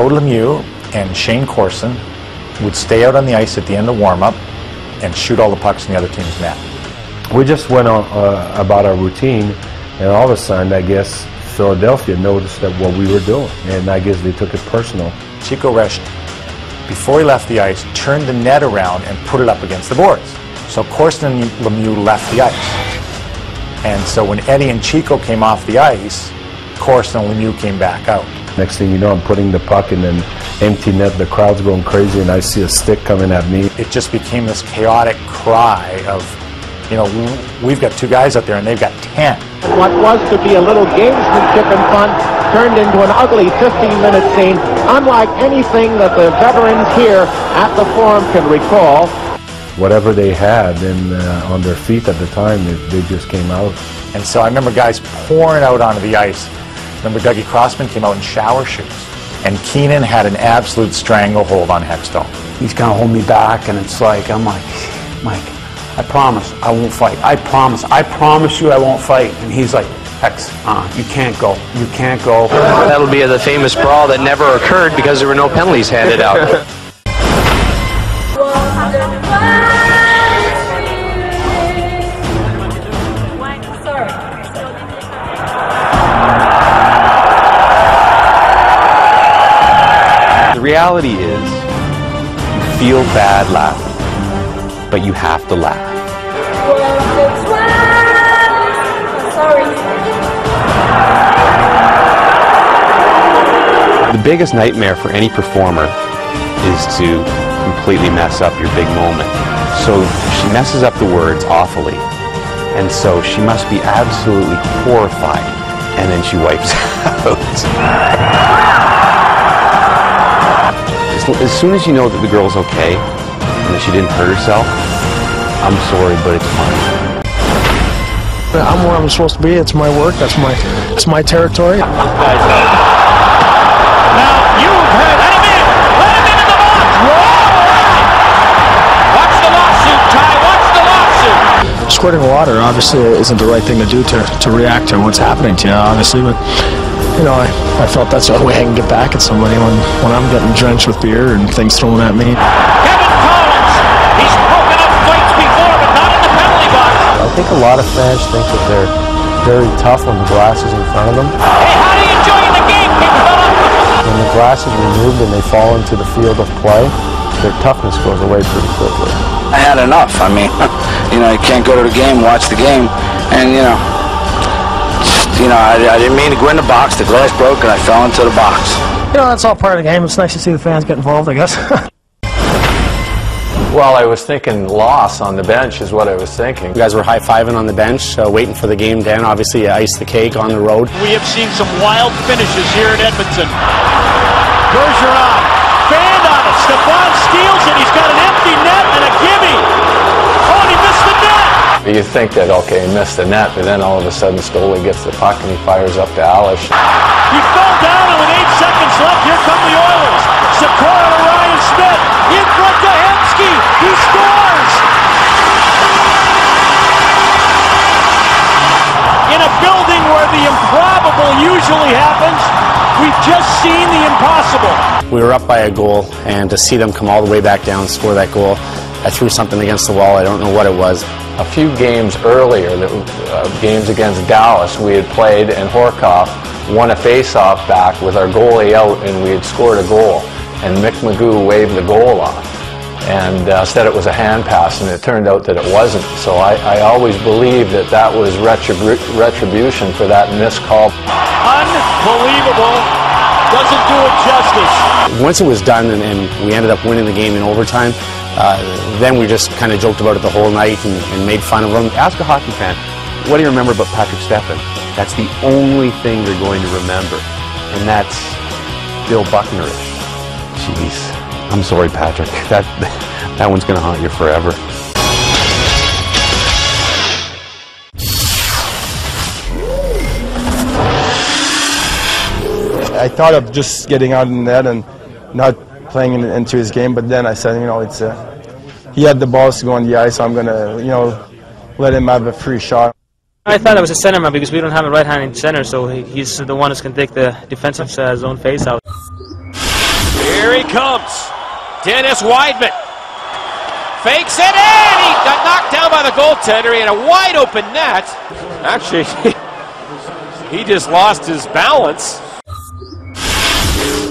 Claude Lemieux and Shane Corson would stay out on the ice at the end of warm-up and shoot all the pucks in the other team's net. We just went on about our routine, and all of a sudden, I guess, Philadelphia noticed that what we were doing, and I guess they took it personal. Chico Resch, before he left the ice, turned the net around and put it up against the boards. So Corson and Lemieux left the ice. And so when Eddie and Chico came off the ice, Corson and Lemieux came back out. Next thing you know, I'm putting the puck in an empty net, the crowd's going crazy, and I see a stick coming at me. It just became this chaotic cry of, you know, we've got 2 guys out there and they've got 10. What was to be a little gamesmanship and fun turned into an ugly 15-minute scene, unlike anything that the veterans here at the Forum can recall. Whatever they had on their feet at the time, they just came out. And so I remember guys pouring out onto the ice. Remember Dougie Crossman came out in shower shoes. And Keenan had an absolute stranglehold on Hextall. He's going to hold me back, and it's like, I'm like, Mike, I promise I won't fight. I promise you I won't fight. And he's like, Hex, you can't go. You can't go. That'll be the famous brawl that never occurred because there were no penalties handed out. The reality is, you feel bad laughing, but you have to laugh. The biggest nightmare for any performer is to completely mess up your big moment. So she messes up the words awfully, and so she must be absolutely horrified, and then she wipes out. As soon as you know that the girl's okay and that she didn't hurt herself, I'm sorry, but it's fine. I'm where I'm supposed to be. It's my work. It's my territory. Now you've heard. Let him in in the box. Whoa! Watch the lawsuit, Ty. Watch the lawsuit. Squirting water obviously isn't the right thing to do to react to what's happening to you, obviously, but you know, I felt that's the only way I can get back at somebody when I'm getting drenched with beer and things thrown at me. Kevin Collins, he's broken up fights before, but not in the penalty box. I think a lot of fans think that they're very tough when the glass is in front of them. Hey, how are you enjoying the game, big fella? When the glass is removed and they fall into the field of play, their toughness goes away pretty quickly. I had enough. I mean, you know, you can't go to the game, watch the game, and I didn't mean to go in the box. The glass broke and I fell into the box. You know, that's all part of the game. It's nice to see the fans get involved, I guess. Well, I was thinking loss on the bench is what I was thinking. You guys were high-fiving on the bench, waiting for the game to end. Obviously, you iced the cake on the road. We have seen some wild finishes here in Edmonton. Bergeron, fanned on it. Stepan steals it. He's got an empty net and a gimme. Oh, and he missed the net. You think that, okay, he missed the net, but then all of a sudden Stoli gets the puck and he fires up to Alish. He fell down, and with 8 seconds left, here come the Oilers. Sikora to Ryan Smith. In front to Hemsky. He scores! In a building where the improbable usually happens, we've just seen the impossible. We were up by a goal, and to see them come all the way back down and score that goal, I threw something against the wall. I don't know what it was. A few games earlier, games against Dallas, we had played, and Horkoff won a face-off back with our goalie out, and we had scored a goal. And Mick Magoo waved the goal off and said it was a hand pass, and it turned out that it wasn't. So I always believed that was retribution for that missed call. Unbelievable. Doesn't do it justice. Once it was done and we ended up winning the game in overtime, then we just kind of joked about it the whole night and made fun of them. Ask a hockey fan, what do you remember about Patrick Stepan? That's the only thing they're going to remember, and that's Bill Bucknerish. Jeez, I'm sorry, Patrick. That one's going to haunt you forever. I thought of just getting out in the net and not playing into his game, but then I said, you know, he had the balls to go on the ice, so I'm going to, let him have a free shot. I thought it was a centerman because we don't have a right-handed center, so he's the one who can take the defensive zone face out. Here he comes. Dennis Weidman fakes it in. He got knocked down by the goaltender. He had a wide open net. Actually, he just lost his balance.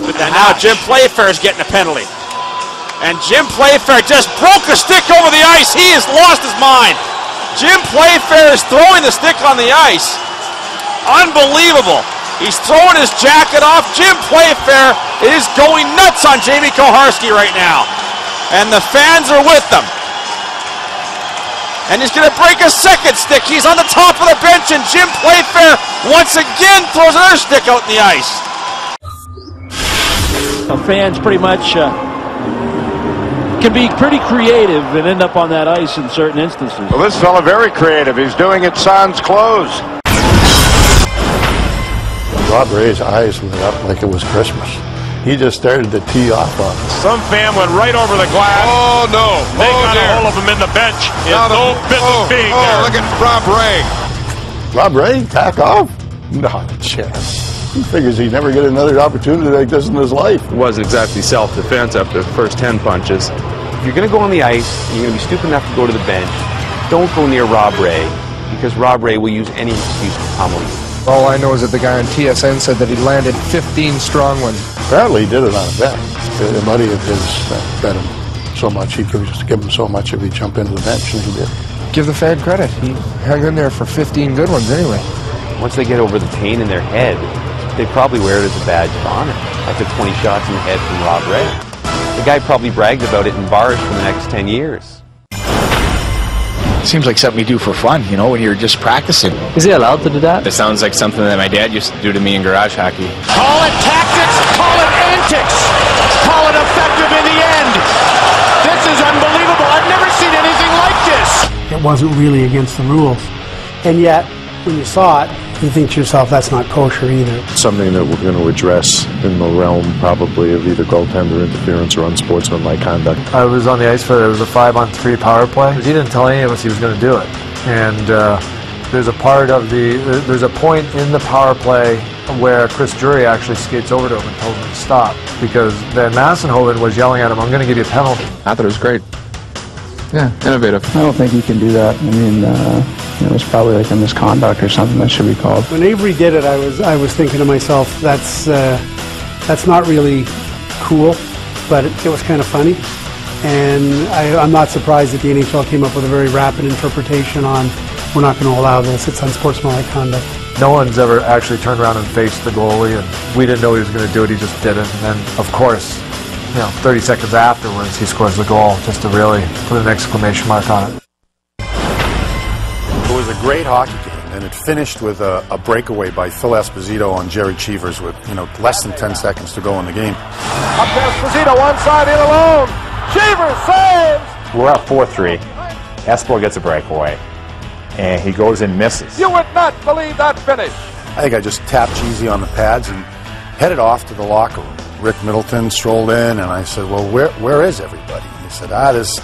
But now Jim Playfair is getting a penalty. And Jim Playfair just broke a stick over the ice. He has lost his mind. Jim Playfair is throwing the stick on the ice. Unbelievable. He's throwing his jacket off. Jim Playfair is going nuts on Jamie Koharski right now. And the fans are with them. And he's going to break a second stick. He's on the top of the bench, and Jim Playfair once again throws another stick out in the ice. Fans pretty much can be pretty creative and end up on that ice in certain instances. Well, this fella very creative. He's doing it sans clothes. Rob Ray's eyes lit up like it was Christmas. He just started to tee off on us. Some fan went right over the glass. Oh, no. They got a hold of him in the bench. No business being there. Look at Rob Ray. Rob Ray, back off? Not a chance. He figures he'd never get another opportunity like this in his life. It wasn't exactly self-defense after the first 10 punches. If you're going to go on the ice, and you're going to be stupid enough to go to the bench, don't go near Rob Ray, because Rob Ray will use any excuse to pummel you. All I know is that the guy on TSN said that he landed 15 strong ones. Apparently he did it on a bet. A buddy of his bet him so much, he could just give him so much if he'd jump into the bench, and he did. Give the fan credit. He hung in there for 15 good ones anyway. Once they get over the pain in their head, they probably wear it as a badge of honor. I took 20 shots in the head from Rob Ray. The guy probably bragged about it in bars for the next 10 years. Seems like something you do for fun, you know, when you're just practicing. Is he allowed to do that? It sounds like something that my dad used to do to me in garage hockey. Call it tactics, call it antics, call it effective in the end. This is unbelievable. I've never seen anything like this. It wasn't really against the rules. And yet, when you saw it, you think to yourself, that's not kosher either. Something that we're going to address in the realm probably of either goaltender interference or unsportsmanlike conduct. I was on the ice for it was a 5-on-3 power play. He didn't tell any of us he was going to do it. And there's a point in the power play where Chris Drury actually skates over to him and tells him to stop, because Van Massenhoven was yelling at him, "I'm going to give you a penalty." I thought it was great. Yeah, innovative. I don't think you can do that. I mean, it was probably like a misconduct or something that should be called. When Avery did it, I was thinking to myself, that's not really cool, but it was kind of funny. And I'm not surprised that the NHL came up with a very rapid interpretation on, we're not going to allow this, it's unsportsmanlike conduct. No one's ever actually turned around and faced the goalie, and we didn't know he was going to do it, he just did it. And then, of course, 30 seconds afterwards, he scores the goal, just to really put an exclamation mark on it. It was a great hockey game, and it finished with a breakaway by Phil Esposito on Jerry Cheevers with less than 10 seconds to go in the game. Up to Esposito, one side, in alone. Cheevers saves. We're up 4-3. Espo gets a breakaway, and he goes and misses. You would not believe that finish. I think I just tapped Cheesy on the pads and headed off to the locker room. Rick Middleton strolled in, and I said, well, where is everybody? And he said, there's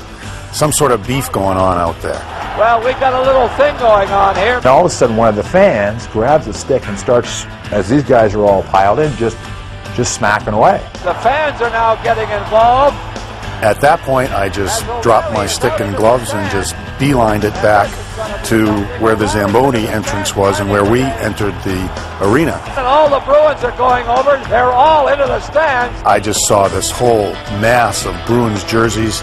some sort of beef going on out there. Well, we got a little thing going on here. And all of a sudden, one of the fans grabs a stick and starts, as these guys are all piled in, just smacking away. The fans are now getting involved. At that point, I just dropped my stick and gloves and just beelined it back to where the Zamboni entrance was and where we entered the arena. And all the Bruins are going over. They're all into the stands. I just saw this whole mass of Bruins jerseys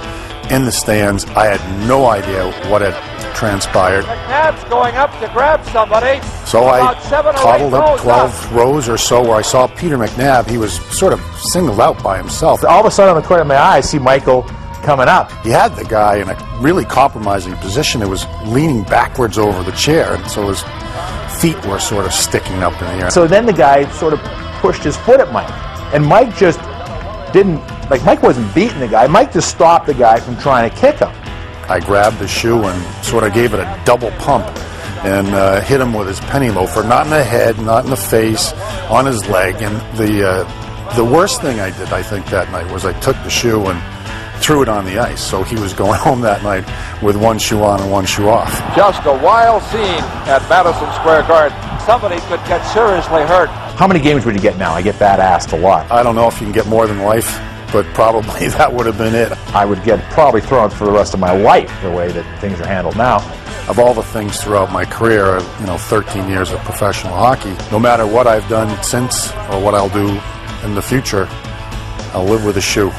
in the stands. I had no idea what had transpired. McNabb's going up to grab somebody. So I toddled up 12 rows or so where I saw Peter McNabb. He was sort of singled out by himself. All of a sudden, on the corner of my eye, I see Michael coming up. He had the guy in a really compromising position. It was leaning backwards over the chair, and so his feet were sort of sticking up in the air. So then the guy sort of pushed his foot at Mike, and Mike just didn't, Mike wasn't beating the guy. Mike just stopped the guy from trying to kick him. I grabbed the shoe and sort of gave it a double pump and hit him with his penny loafer, not in the head, not in the face, on his leg. And the worst thing I did, I think, that night was I took the shoe and threw it on the ice. So he was going home that night with one shoe on and one shoe off. Just a wild scene at Madison Square Garden. Somebody could get seriously hurt. How many games would you get now? I get that asked a lot. I don't know if you can get more than life. but probably that would have been it. I would get probably thrown for the rest of my life the way that things are handled now. Of all the things throughout my career, 13 years of professional hockey, no matter what I've done since or what I'll do in the future, I'll live with a shoe.